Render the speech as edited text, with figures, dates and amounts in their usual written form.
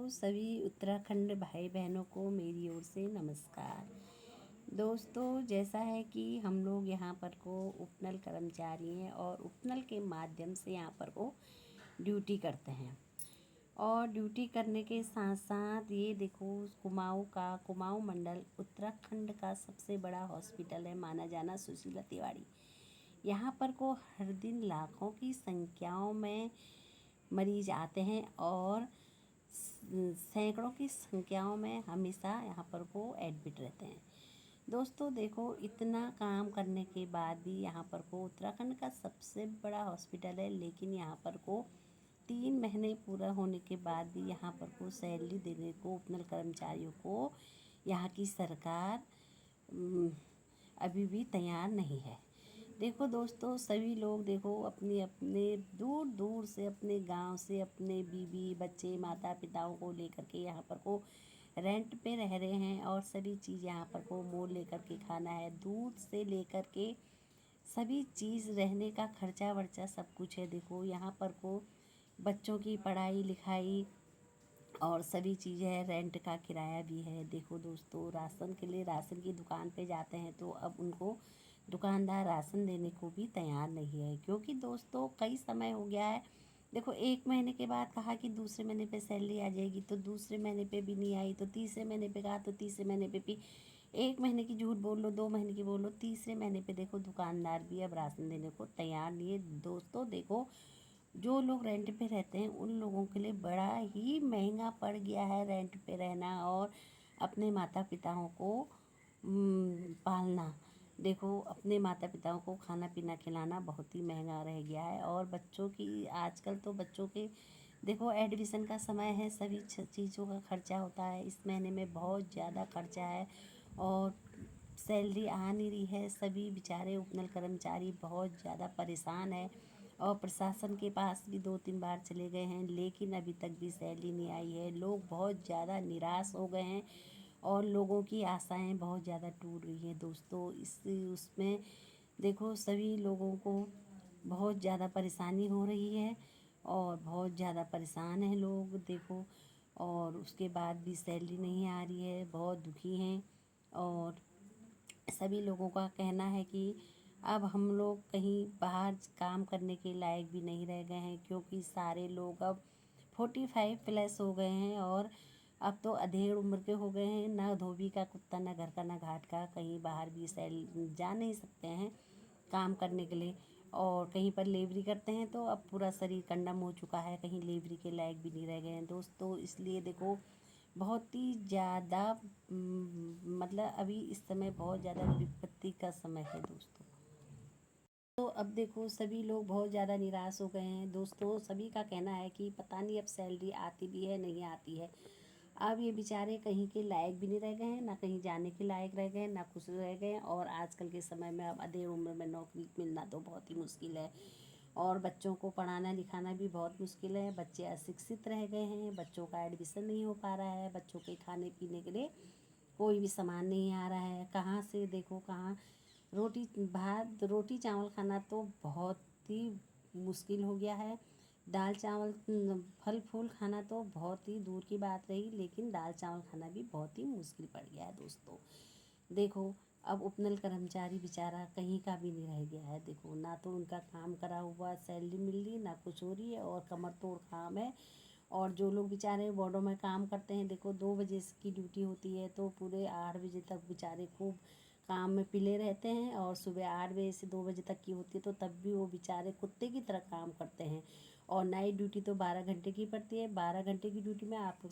सभी उत्तराखंड भाई बहनों को मेरी ओर से नमस्कार। दोस्तों, जैसा है कि हम लोग यहाँ पर को उपनल कर्मचारी हैं और उपनल के माध्यम से यहाँ पर को ड्यूटी करते हैं। और ड्यूटी करने के साथ साथ ये देखो, कुमाऊँ मंडल उत्तराखंड का सबसे बड़ा हॉस्पिटल है माना जाना सुशीला तिवारी। यहाँ पर को हर दिन लाखों की संख्याओं में मरीज आते हैं और सैकड़ों की संख्याओं में हमेशा यहाँ पर को एडमिट रहते हैं। दोस्तों देखो, इतना काम करने के बाद भी यहाँ पर को उत्तराखंड का सबसे बड़ा हॉस्पिटल है, लेकिन यहाँ पर को 3 महीने पूरा होने के बाद भी यहाँ पर को सैलरी देने को उपनल कर्मचारियों को यहाँ की सरकार अभी भी तैयार नहीं है। देखो दोस्तों, सभी लोग देखो अपने अपने दूर दूर से अपने गांव से अपने बीवी बच्चे माता पिताओं को लेकर के यहाँ पर को रेंट पे रह रहे हैं और सभी चीज़ यहाँ पर को मोल लेकर के खाना है, दूध से लेकर के सभी चीज़, रहने का खर्चा वर्चा सब कुछ है। देखो यहाँ पर को बच्चों की पढ़ाई लिखाई और सभी चीज़ें हैं, रेंट का किराया भी है। देखो दोस्तों, राशन के लिए राशन की दुकान पे जाते हैं तो अब उनको दुकानदार राशन देने को भी तैयार नहीं है, क्योंकि दोस्तों कई समय हो गया है। देखो, 1 महीने के बाद कहा कि दूसरे महीने पे सैलरी आ जाएगी, तो दूसरे महीने पे भी नहीं आई, तो तीसरे महीने पे कहा तो तीसरे महीने पे भी 1 महीने की झूठ बोल लो, 2 महीने की बोलो, तीसरे महीने पे देखो दुकानदार भी अब राशन देने को तैयार नहीं है। दोस्तों देखो, जो लोग रेंट पे रहते हैं उन लोगों के लिए बड़ा ही महंगा पड़ गया है रेंट पे रहना और अपने माता पिताओं को पालना। देखो, अपने माता पिताओं को खाना पीना खिलाना बहुत ही महंगा रह गया है। और बच्चों की आजकल तो बच्चों के देखो एडमिशन का समय है, सभी चीज़ों का खर्चा होता है। इस महीने में बहुत ज़्यादा खर्चा है और सैलरी आ नहीं रही है। सभी बेचारे उपनल कर्मचारी बहुत ज़्यादा परेशान है और प्रशासन के पास भी 2-3 बार चले गए हैं, लेकिन अभी तक भी सैलरी नहीं आई है। लोग बहुत ज़्यादा निराश हो गए हैं और लोगों की आशाएं बहुत ज़्यादा टूट गई हैं। दोस्तों उसमें देखो, सभी लोगों को बहुत ज़्यादा परेशानी हो रही है और बहुत ज़्यादा परेशान हैं लोग। देखो, और उसके बाद भी सैलरी नहीं आ रही है, बहुत दुखी हैं। और सभी लोगों का कहना है कि अब हम लोग कहीं बाहर काम करने के लायक भी नहीं रह गए हैं, क्योंकि सारे लोग अब 45 प्लस हो गए हैं और अब तो अधेड़ उम्र के हो गए हैं। ना धोबी का कुत्ता, ना घर का, ना घाट का, कहीं बाहर भी जा नहीं सकते हैं काम करने के लिए। और कहीं पर लेबरी करते हैं तो अब पूरा शरीर कंडम हो चुका है, कहीं लेबरी के लायक भी नहीं रह गए हैं दोस्तों। इसलिए देखो, बहुत ही ज़्यादा मतलब अभी इस समय बहुत ज़्यादा विपत्ति का समय है दोस्तों। तो अब देखो, सभी लोग बहुत ज़्यादा निराश हो गए हैं दोस्तों। सभी का कहना है कि पता नहीं अब सैलरी आती भी है नहीं आती है। अब ये बेचारे कहीं के लायक भी नहीं रह गए हैं, ना कहीं जाने के लायक रह गए हैं, ना कुछ रह गए हैं। और आजकल के समय में अब अधेड़ उम्र में नौकरी मिलना तो बहुत ही मुश्किल है और बच्चों को पढ़ाना लिखाना भी बहुत मुश्किल है। बच्चे अशिक्षित रह गए हैं, बच्चों का एडमिशन नहीं हो पा रहा है, बच्चों के खाने पीने के लिए कोई भी सामान नहीं आ रहा है। कहाँ से देखो, कहाँ रोटी भात रोटी चावल खाना तो बहुत ही मुश्किल हो गया है। दाल चावल फल फूल खाना तो बहुत ही दूर की बात रही, लेकिन दाल चावल खाना भी बहुत ही मुश्किल पड़ गया है दोस्तों। देखो, अब उपनल कर्मचारी बेचारा कहीं का भी नहीं रह गया है। देखो, ना तो उनका काम करा हुआ सैलरी मिल रही, ना कुछ हो रही है और कमर तोड़ काम है। और जो लोग बेचारे वार्डों में काम करते हैं, देखो 2 बजे की ड्यूटी होती है तो पूरे 8 बजे तक बेचारे खूब काम में पिले रहते हैं और सुबह 8 बजे से 2 बजे तक की होती है तो तब भी वो बेचारे कुत्ते की तरह काम करते हैं। और नाइट ड्यूटी तो 12 घंटे की पड़ती है। 12 घंटे की ड्यूटी में आप लोग